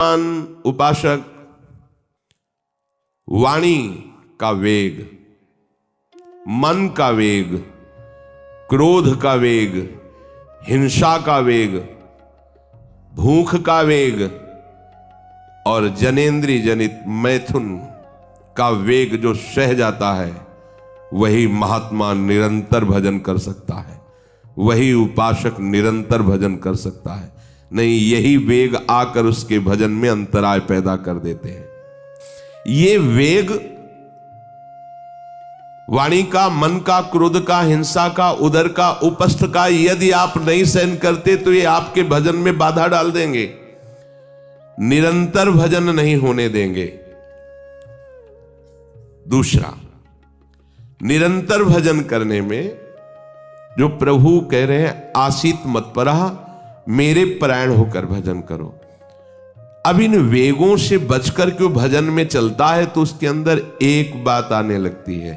उपासक वाणी का वेग, मन का वेग, क्रोध का वेग, हिंसा का वेग, भूख का वेग और जनेंद्रिय जनित मैथुन का वेग जो सह जाता है, वही महात्मा निरंतर भजन कर सकता है, वही उपासक निरंतर भजन कर सकता है। नहीं, यही वेग आकर उसके भजन में अंतराय पैदा कर देते हैं। ये वेग वाणी का, मन का, क्रोध का, हिंसा का, उदर का, उपस्थ का यदि आप नहीं सहन करते तो ये आपके भजन में बाधा डाल देंगे, निरंतर भजन नहीं होने देंगे। दूसरा, निरंतर भजन करने में जो प्रभु कह रहे हैं, आसित मत्परा, मेरे परायण होकर भजन करो। अब इन वेगों से बचकर के भजन में चलता है तो उसके अंदर एक बात आने लगती है,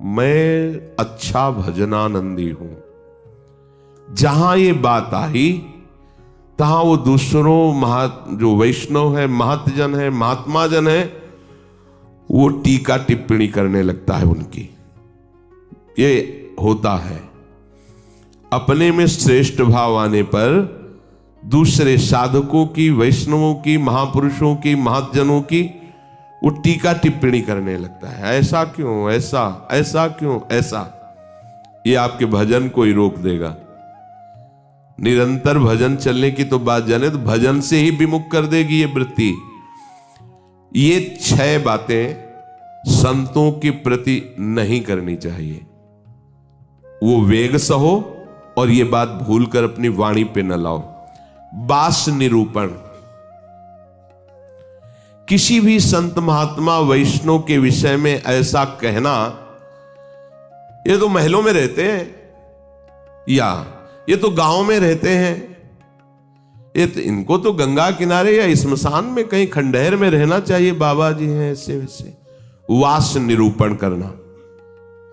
मैं अच्छा भजनानंदी हूं। जहां ये बात आई तहां वो दूसरों जो वैष्णव है, महतजन है, महात्मा जन है, वो टीका टिप्पणी करने लगता है उनकी। ये होता है, अपने में श्रेष्ठ भाव आने पर दूसरे साधकों की, वैष्णवों की, महापुरुषों की, महतजनों की वो टीका टिप्पणी करने लगता है। ऐसा क्यों, ऐसा, ऐसा क्यों, ऐसा। ये आपके भजन को ही रोक देगा। निरंतर भजन चलने की तो बात जाने तो भजन से ही विमुख कर देगी ये वृत्ति। ये 6 बातें संतों के प्रति नहीं करनी चाहिए। वो वेग सहो और ये बात भूलकर अपनी वाणी पे न लाओ। बास निरूपण, किसी भी संत महात्मा वैष्णव के विषय में ऐसा कहना, ये तो महलों में रहते हैं, या ये तो गांव में रहते हैं, ये तो इनको तो गंगा किनारे या स्मशान में कहीं खंडहर में रहना चाहिए, बाबा जी हैं ऐसे वैसे। वास निरूपण करना,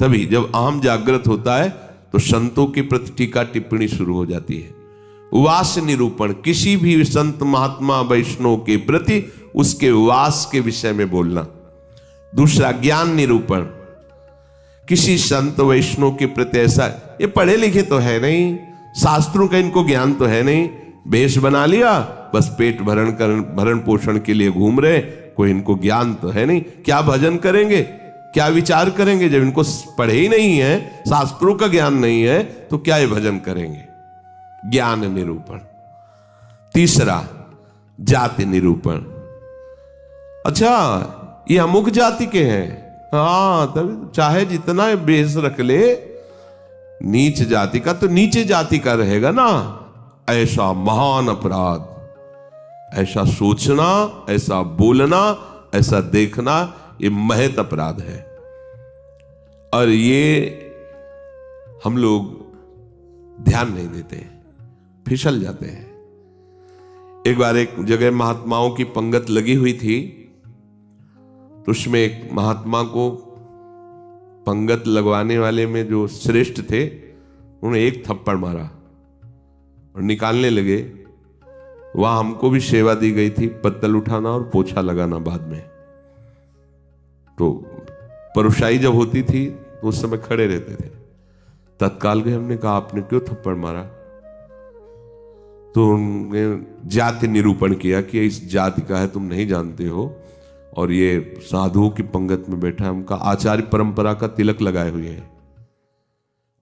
तभी जब अहम जागृत होता है तो संतों के प्रति टीका टिप्पणी शुरू हो जाती है। वास निरूपण, किसी भी संत महात्मा वैष्णव के प्रति उसके वास के विषय में बोलना। दूसरा, ज्ञान निरूपण, किसी संत वैष्णव के प्रति ऐसा, ये पढ़े लिखे तो है नहीं, शास्त्रों का इनको ज्ञान तो है नहीं, वेश बना लिया, बस पेट भरण पोषण के लिए घूम रहे, कोई इनको ज्ञान तो है नहीं। क्या भजन करेंगे, क्या विचार करेंगे जब इनको पढ़े ही नहीं है, शास्त्रों का ज्ञान नहीं है, तो क्या ये भजन करेंगे। ज्ञान निरूपण। तीसरा, जाति निरूपण, अच्छा ये अमुक जाति के हैं, हाँ तब चाहे जितना बेस रख ले, नीच जाति का तो नीचे जाति का रहेगा ना। ऐसा महान अपराध, ऐसा सोचना, ऐसा बोलना, ऐसा देखना, ये महत अपराध है। और ये हम लोग ध्यान नहीं देते, फिसल जाते हैं। एक बार एक जगह महात्माओं की पंगत लगी हुई थी, तो उसमें एक महात्मा को पंगत लगवाने वाले में जो श्रेष्ठ थे, उन्होंने एक थप्पड़ मारा और निकालने लगे। वहां हमको भी सेवा दी गई थी, पत्तल उठाना और पोछा लगाना बाद में। तो परुषाई जब होती थी तो उस समय खड़े रहते थे। तत्काल गए, हमने कहा आपने क्यों थप्पड़ मारा? तो उन्होंने जाति निरूपण किया कि इस जाति का है, तुम नहीं जानते हो, और ये साधुओं की पंगत में बैठा है, उनका आचार्य परंपरा का तिलक लगाए हुए है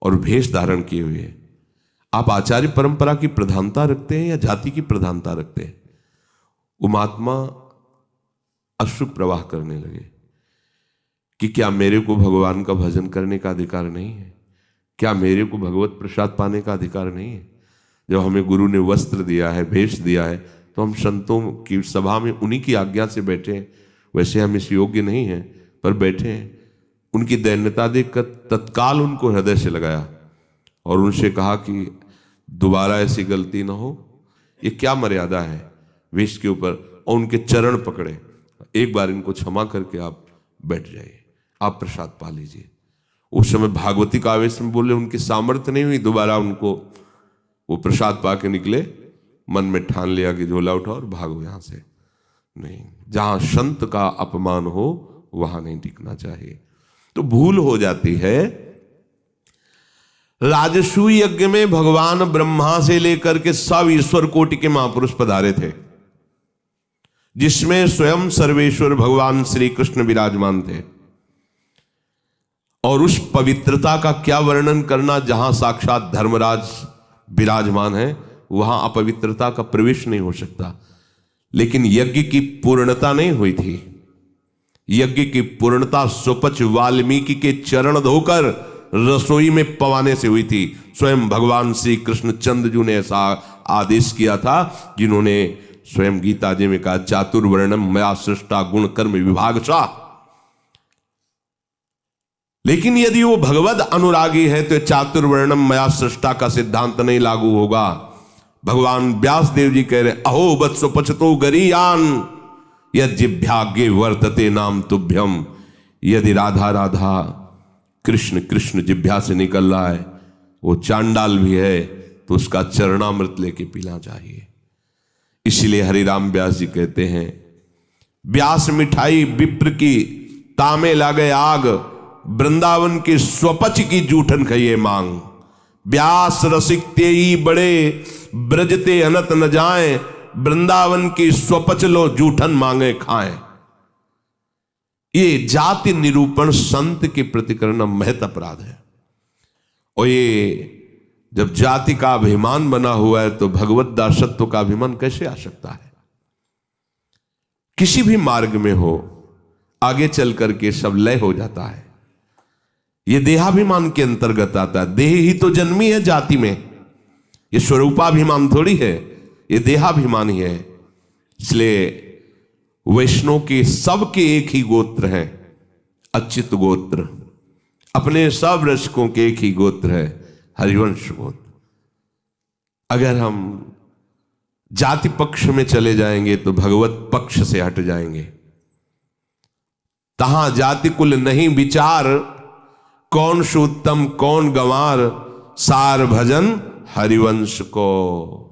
और भेष धारण किए हुए है। आप आचार्य परंपरा की प्रधानता रखते हैं या जाति की प्रधानता रखते हैं? वो महात्मा अश्रु प्रवाह करने लगे कि क्या मेरे को भगवान का भजन करने का अधिकार नहीं है? क्या मेरे को भगवत प्रसाद पाने का अधिकार नहीं है? जब हमें गुरु ने वस्त्र दिया है, भेष दिया है, तो हम संतों की सभा में उन्हीं की आज्ञा से बैठे हैं। वैसे हम इस योग्य नहीं हैं, पर बैठे हैं। उनकी दैन्यता देखकर तत्काल उनको हृदय से लगाया और उनसे कहा कि दोबारा ऐसी गलती ना हो। ये क्या मर्यादा है वेश के ऊपर? और उनके चरण पकड़े, एक बार इनको क्षमा करके आप बैठ जाइए, आप प्रसाद पा लीजिए। उस समय भागवती का आवेश में बोले, उनकी सामर्थ्य नहीं हुई, दोबारा उनको वो प्रसाद पा के निकले। मन में ठान लिया कि झोला उठाओ और भागो यहां से। नहीं, जहां संत का अपमान हो वहां नहीं टिकना चाहिए। तो भूल हो जाती है। राजसूय यज्ञ में भगवान ब्रह्मा से लेकर के सब ईश्वर कोटि के महापुरुष पधारे थे, जिसमें स्वयं सर्वेश्वर भगवान श्री कृष्ण विराजमान थे। और उस पवित्रता का क्या वर्णन करना, जहां साक्षात धर्मराज विराजमान है वहां अपवित्रता का प्रवेश नहीं हो सकता। लेकिन यज्ञ की पूर्णता नहीं हुई थी। यज्ञ की पूर्णता सुपच वाल्मीकि के चरण धोकर रसोई में पवाने से हुई थी। स्वयं भगवान श्री कृष्ण चंद्रजू ने ऐसा आदेश किया था, जिन्होंने स्वयं गीता जी में कहा, चातुर्वर्णम मया सृष्टा गुण कर्म विभागशः। लेकिन यदि वो भगवद अनुरागी है तो चातुर्वर्णम मया सृष्टा का सिद्धांत नहीं लागू होगा। भगवान व्यास देव जी कह रहे, अहो वत्सो पचतो गरीयान यज्जिभ्यागे वर्तते नाम तुभ्यम। यदि राधा राधा कृष्ण कृष्ण जिभ्या से निकल रहा है, वो चांडाल भी है, तो उसका चरणामृत लेके पीना चाहिए। इसलिए हरिराम व्यास जी कहते हैं, व्यास मिठाई विप्र की तामे लागे आग, वृंदावन की स्वपच की जूठन खइए मांग। व्यास रसिक तेई बड़े ब्रजते अनत न जाए, वृंदावन की स्वपच लो जूठन मांगे खाएं। ये जाति निरूपण संत के प्रति करना महत अपराध है। और ये जब जाति का अभिमान बना हुआ है तो भगवत दासत्व का अभिमान कैसे आ सकता है? किसी भी मार्ग में हो, आगे चल करके सब लय हो जाता है। ये देहाभिमान के अंतर्गत आता है। देह ही तो जन्मी है जाति में, ये स्वरूपाभिमान थोड़ी है, ये देहाभिमान ही है। इसलिए वैष्णव के सबके एक ही गोत्र है, अच्युत गोत्र। अपने सब रसिकों के एक ही गोत्र है, हरिवंश गोत्र। अगर हम जाति पक्ष में चले जाएंगे तो भगवत पक्ष से हट जाएंगे। तहां जाति कुल नहीं विचार, कौन सुत्तम कौन गंवार, सार भजन हरिवंश को।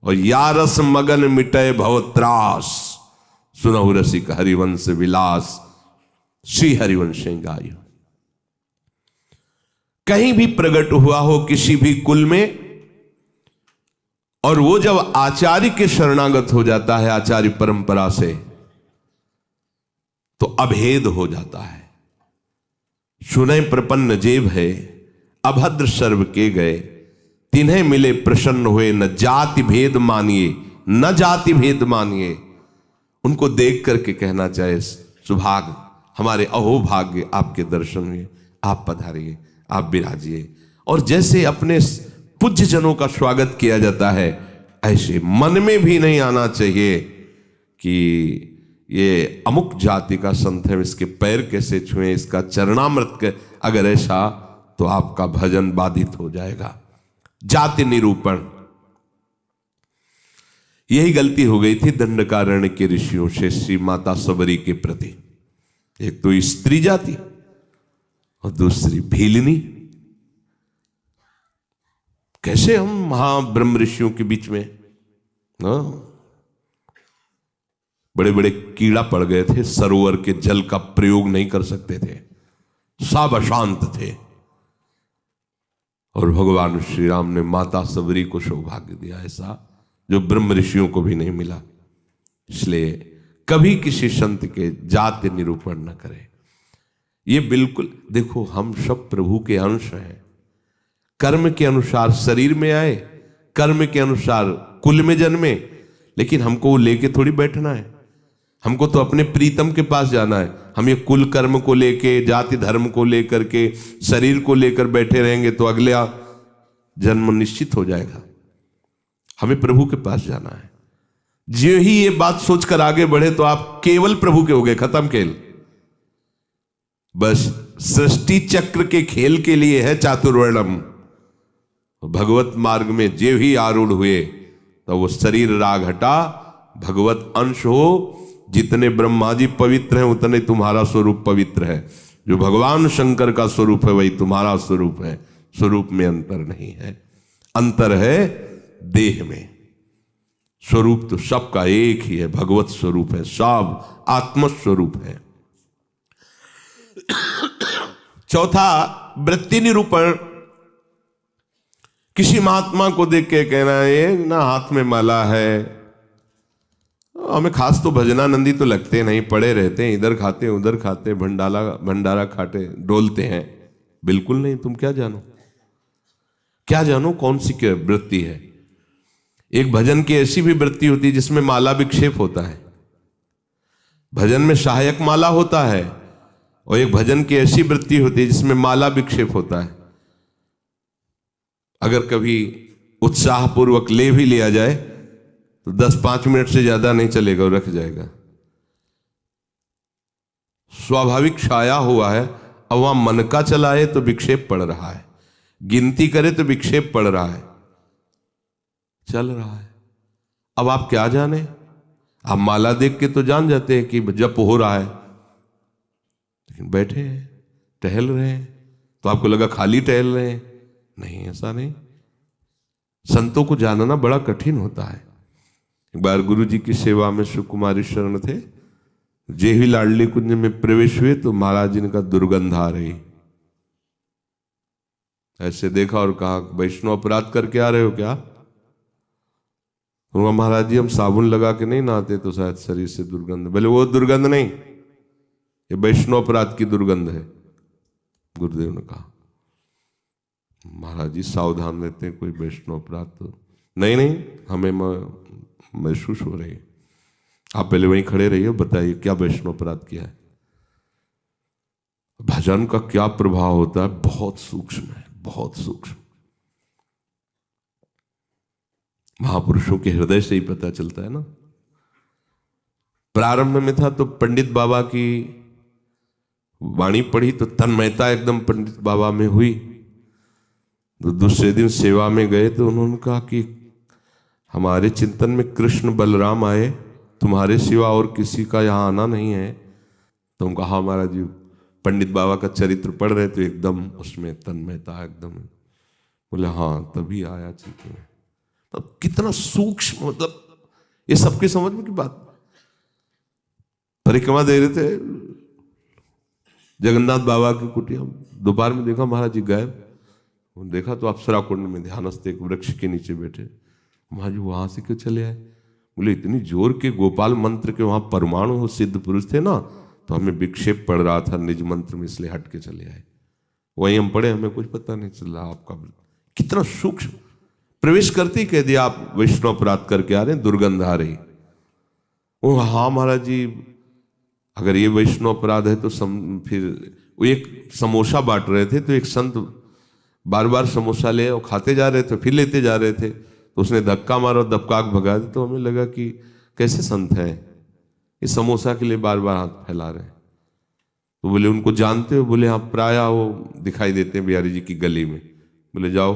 और यारस मगन मिटे भवत्रास, सुनहु रसिक हरिवंश विलास, श्री हरिवंश गाय। कहीं भी प्रकट हुआ हो किसी भी कुल में, और वो जब आचार्य के शरणागत हो जाता है, आचार्य परंपरा से, तो अभेद हो जाता है। सुने प्रपन्न जेब है, अभद्र सर्व के गए, तिन्हें मिले प्रसन्न हुए, न जाति भेद मानिए न जाति भेद मानिए। उनको देख करके कहना चाहे, सुभाग हमारे अहोभाग्य आपके दर्शन हुए, आप पधारिए, आप विराजिए। और जैसे अपने पूज्य जनों का स्वागत किया जाता है, ऐसे मन में भी नहीं आना चाहिए कि ये अमुक जाति का संत है, इसके पैर कैसे छुएं, इसका चरणामृत के। अगर ऐसा तो आपका भजन बाधित हो जाएगा। जाति निरूपण, यही गलती हो गई थी दंडकारण्य के ऋषियों से श्री माता सबरी के प्रति। एक तो स्त्री जाति और दूसरी भीलनी। कैसे हम महाब्रह्म ऋषियों के बीच में बड़े बड़े कीड़ा पड़ गए थे, सरोवर के जल का प्रयोग नहीं कर सकते थे, सब अशांत थे। और भगवान श्री राम ने माता सबरी को सौभाग्य दिया, ऐसा जो ब्रह्म ऋषियों को भी नहीं मिला। इसलिए कभी किसी संत के जाति निरूपण न करें। ये बिल्कुल, देखो हम सब प्रभु के अंश हैं। कर्म के अनुसार शरीर में आए, कर्म के अनुसार कुल में जन्मे, लेकिन हमको वो लेके थोड़ी बैठना है। हमको तो अपने प्रीतम के पास जाना है। हम ये कुल कर्म को लेके, जाति धर्म को लेकर के, शरीर को लेकर बैठे रहेंगे तो अगला जन्म निश्चित हो जाएगा। हमें प्रभु के पास जाना है। जो ही ये बात सोचकर आगे बढ़े तो आप केवल प्रभु के हो गए, खत्म खेल। बस सृष्टि चक्र के खेल के लिए है चातुर्वर्णम। भगवत मार्ग में जे ही आरूढ़ हुए तो वो शरीर राग हटा, भगवत अंश हो। जितने ब्रह्मा जी पवित्र हैं उतने तुम्हारा स्वरूप पवित्र है। जो भगवान शंकर का स्वरूप है वही तुम्हारा स्वरूप है। स्वरूप में अंतर नहीं है, अंतर है देह में। स्वरूप तो सबका एक ही है, भगवत स्वरूप है, सब आत्म स्वरूप है। चौथा, वृत्ति निरूपण। किसी महात्मा को देख के कहना है ना हाथ में माला है, हमें खास तो भजनानंदी तो लगते नहीं, पड़े रहते हैं, इधर खाते उधर खाते, भंडारा खाते, डोलते हैं। बिल्कुल नहीं, तुम क्या जानो, क्या जानो कौन सी क्या वृत्ति है। एक भजन की ऐसी भी वृत्ति होती है जिसमें माला विक्षेप होता है, भजन में सहायक माला होता है, और एक भजन की ऐसी वृत्ति होती है जिसमें माला विक्षेप होता है। अगर कभी उत्साहपूर्वक ले भी लिया जाए तो 10-5 मिनट से ज्यादा नहीं चलेगा, और रख जाएगा। स्वाभाविक छाया हुआ है, अब वहां मन का चलाए तो विक्षेप पड़ रहा है, गिनती करे तो विक्षेप पड़ रहा है, चल रहा है। अब आप क्या जाने, आप माला देख के तो जान जाते हैं कि जप हो रहा है, लेकिन बैठे हैं, टहल रहे हैं, तो आपको लगा खाली टहल रहे हैं। नहीं, ऐसा नहीं। संतों को जानना बड़ा कठिन होता है। एक बार गुरु जी की सेवा में सुकुमारी शरण थे, जे ही लाडली कुंज में प्रवेश हुए तो महाराज जी का दुर्गंध आ रही। ऐसे देखा और कहा, वैष्णव अपराध करके आ रहे हो क्या? तो महाराज जी हम साबुन लगा के नहीं नहाते तो शायद शरीर से दुर्गंध। बोले वो दुर्गंध नहीं, ये वैष्णव अपराध की दुर्गंध है। गुरुदेव ने कहा, महाराज जी सावधान रहते हैं, कोई वैष्णव अपराध तो नहीं, हमें महसूस हो रही है। आप पहले वहीं खड़े रहिए, बताइए क्या वैष्णव अपराध किया है। भजन का क्या प्रभाव होता है, बहुत सूक्ष्म है, बहुत सूक्ष्म। महापुरुषों के हृदय से ही पता चलता है ना। प्रारंभ में था तो पंडित बाबा की वाणी पढ़ी तो तन्मयता एकदम पंडित बाबा में हुई। तो दूसरे दिन सेवा में गए तो उन्होंने कहा कि हमारे चिंतन में कृष्ण बलराम आए, तुम्हारे सिवा और किसी का यहाँ आना नहीं है। तो उनका हाँ महाराज जी, पंडित बाबा का चरित्र पढ़ रहे तो एकदम उसमें तन्मयता एकदम। बोले हाँ तभी आया चिंतन में। अब कितना सूक्ष्म, मतलब ये सबके समझ में की बात। परिक्रमा दे रहे थे जगन्नाथ बाबा की कुटिया, दोपहर में देखा महाराज जी गायब। देखा तो अप्सरा कुंड में ध्यानस्थ एक वृक्ष के नीचे बैठे। महाराज जी वहां से क्यों चले आए? बोले इतनी जोर के गोपाल मंत्र के वहां परमाणु सिद्ध पुरुष थे ना, तो हमें विक्षेप पड़ रहा था निज मंत्र में, इसलिए हट के चले आए। वहीं हम पढ़े, हमें कुछ पता नहीं चल रहा। आपका कितना सूक्ष्म, प्रवेश करते ही कह दिया आप वैष्णव अपराध करके आ रहे हैं, दुर्गंध आ रही। वो हाँ महाराज जी, अगर ये वैष्णव अपराध है तो फिर वो एक समोसा बांट रहे थे तो एक संत बार बार समोसा ले और खाते जा रहे थे, फिर लेते जा रहे थे, तो उसने धक्का मारा और दबकाक भगा दिया। तो हमें लगा कि कैसे संत हैं, इस समोसा के लिए बार बार हाथ फैला रहे हैं। तो बोले उनको जानते हो? बोले हाँ प्राय वो दिखाई देते हैं बिहारी जी की गली में। बोले जाओ,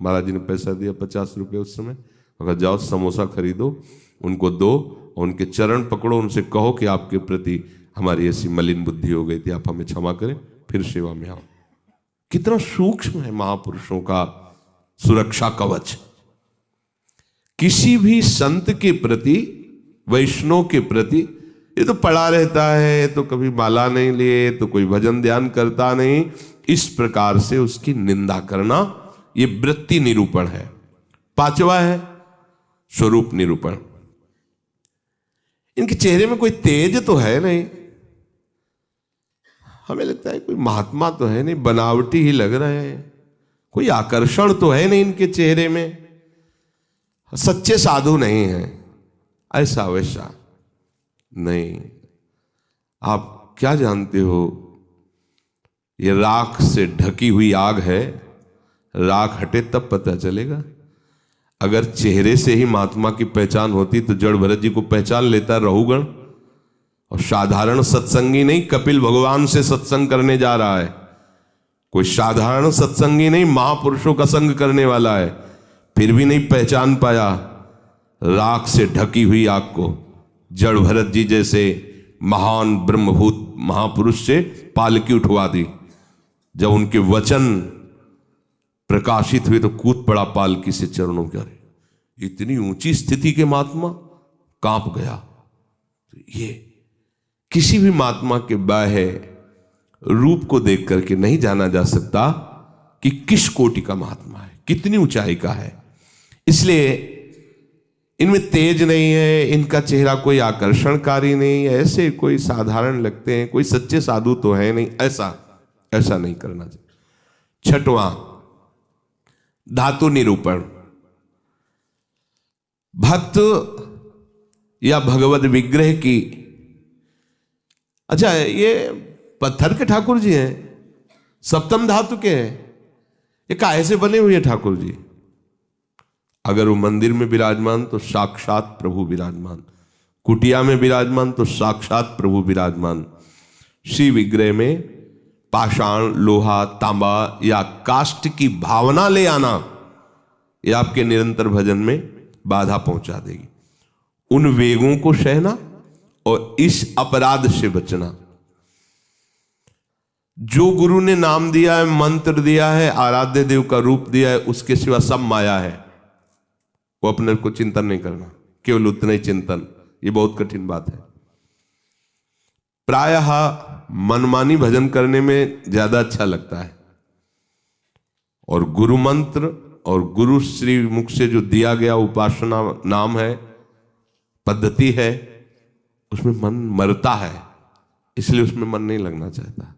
महाराज जी ने पैसा दिया 50 रुपये उस समय, अगर जाओ समोसा खरीदो, उनको दो और उनके चरण पकड़ो, उनसे कहो कि आपके प्रति हमारी ऐसी मलिन बुद्धि हो गई थी, आप हमें क्षमा करें, फिर सेवा में आओ। कितना सूक्ष्म है महापुरुषों का सुरक्षा कवच। किसी भी संत के प्रति, वैष्णव के प्रति, ये तो पड़ा रहता है, तो कभी माला नहीं लिए, तो कोई भजन ध्यान करता नहीं, इस प्रकार से उसकी निंदा करना, ये वृत्ति निरूपण है। पांचवा है स्वरूप निरूपण। इनके चेहरे में कोई तेज तो है नहीं, हमें लगता है कोई महात्मा तो है नहीं, बनावटी ही लग रहे हैं, कोई आकर्षण तो है नहीं इनके चेहरे में, सच्चे साधु नहीं है, ऐसा वैसा नहीं। आप क्या जानते हो, ये राख से ढकी हुई आग है, राख हटे तब पता चलेगा। अगर चेहरे से ही महात्मा की पहचान होती तो जड़ भरत जी को पहचान लेता रहुगण। और साधारण सत्संगी नहीं, कपिल भगवान से सत्संग करने जा रहा है, कोई साधारण सत्संगी नहीं, महापुरुषों का संग करने वाला है, फिर भी नहीं पहचान पाया राख से ढकी हुई आग को। जड़ भरत जी जैसे महान ब्रह्मभूत महापुरुष से पालकी उठवा दी, जब उनके वचन प्रकाशित हुए तो कूद पड़ा पालकी से चरणों के। इतनी ऊंची स्थिति के महात्मा, कांप गया। ये किसी भी महात्मा के बाह्य रूप को देख करके नहीं जाना जा सकता कि किस कोटि का महात्मा है, कितनी ऊंचाई का है। इसलिए इनमें तेज नहीं है, इनका चेहरा कोई आकर्षणकारी नहीं है, ऐसे कोई साधारण लगते हैं, कोई सच्चे साधु तो है नहीं, ऐसा नहीं करना चाहिए। छठवां, धातु निरूपण। भक्त या भगवत विग्रह की, अच्छा ये पत्थर के ठाकुर जी हैं, सप्तम धातु के हैं, ये काहे से बने हुए ठाकुर जी? अगर वो मंदिर में विराजमान तो साक्षात प्रभु विराजमान, कुटिया में विराजमान तो साक्षात प्रभु विराजमान। श्री विग्रह में पाषाण, लोहा, तांबा या काष्ठ की भावना ले आना, ये आपके निरंतर भजन में बाधा पहुंचा देगी। उन वेगों को सहना और इस अपराध से बचना। जो गुरु ने नाम दिया है, मंत्र दिया है, आराध्य देव का रूप दिया है, उसके सिवा सब माया है, वो अपने को चिंतन नहीं करना, केवल उतना ही चिंतन। ये बहुत कठिन बात है। प्रायः मनमानी भजन करने में ज्यादा अच्छा लगता है, और गुरु मंत्र और गुरु श्री मुख से जो दिया गया उपासना नाम है, पद्धति है, उसमें मन मरता है, इसलिए उसमें मन नहीं लगना चाहता।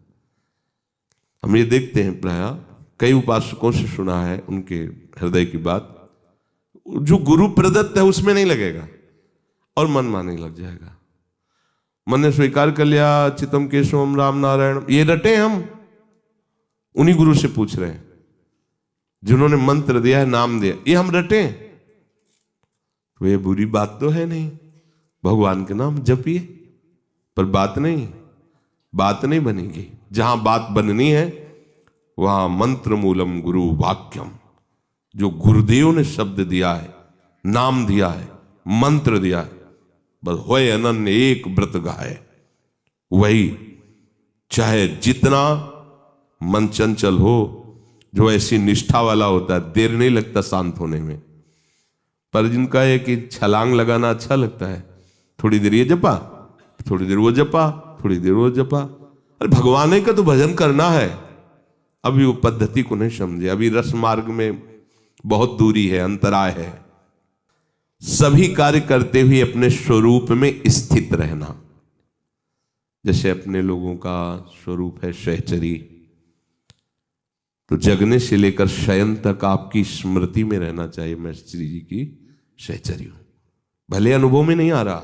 हम ये देखते हैं, प्रायः कई उपासकों से सुना है उनके हृदय की बात, जो गुरु प्रदत्त है उसमें नहीं लगेगा और मन माने लग जाएगा। मन ने स्वीकार कर लिया चितम केशवम राम नारायण, ये रटे हम उन्हीं गुरु से पूछ रहे हैं जिन्होंने मंत्र दिया है, नाम दिया, ये हम रटे, तो ये बुरी बात तो है नहीं। भगवान के नाम जपिए, पर बात नहीं बनेगी। जहां बात बननी है वहां मंत्र मूलम गुरु वाक्यम, जो गुरुदेव ने शब्द दिया है, नाम दिया है, मंत्र दिया है, बस होए अनन्य एक व्रत गाए, वही। चाहे जितना मन चंचल हो, जो ऐसी निष्ठा वाला होता है, देर नहीं लगता शांत होने में। पर जिनका है कि छलांग लगाना अच्छा लगता है, थोड़ी देर ये जपा, थोड़ी देर वो जपा, थोड़ी देर वो जपा, अरे भगवान का तो भजन करना है। अभी वो पद्धति को नहीं समझे, अभी रस मार्ग में बहुत दूरी है, अंतराय है। सभी कार्य करते हुए अपने स्वरूप में स्थित रहना। जैसे अपने लोगों का स्वरूप है सहचरी, तो जगने से लेकर शयन तक आपकी स्मृति में रहना चाहिए, मैं श्री जी की सहचरी हूं। भले अनुभव में नहीं आ रहा,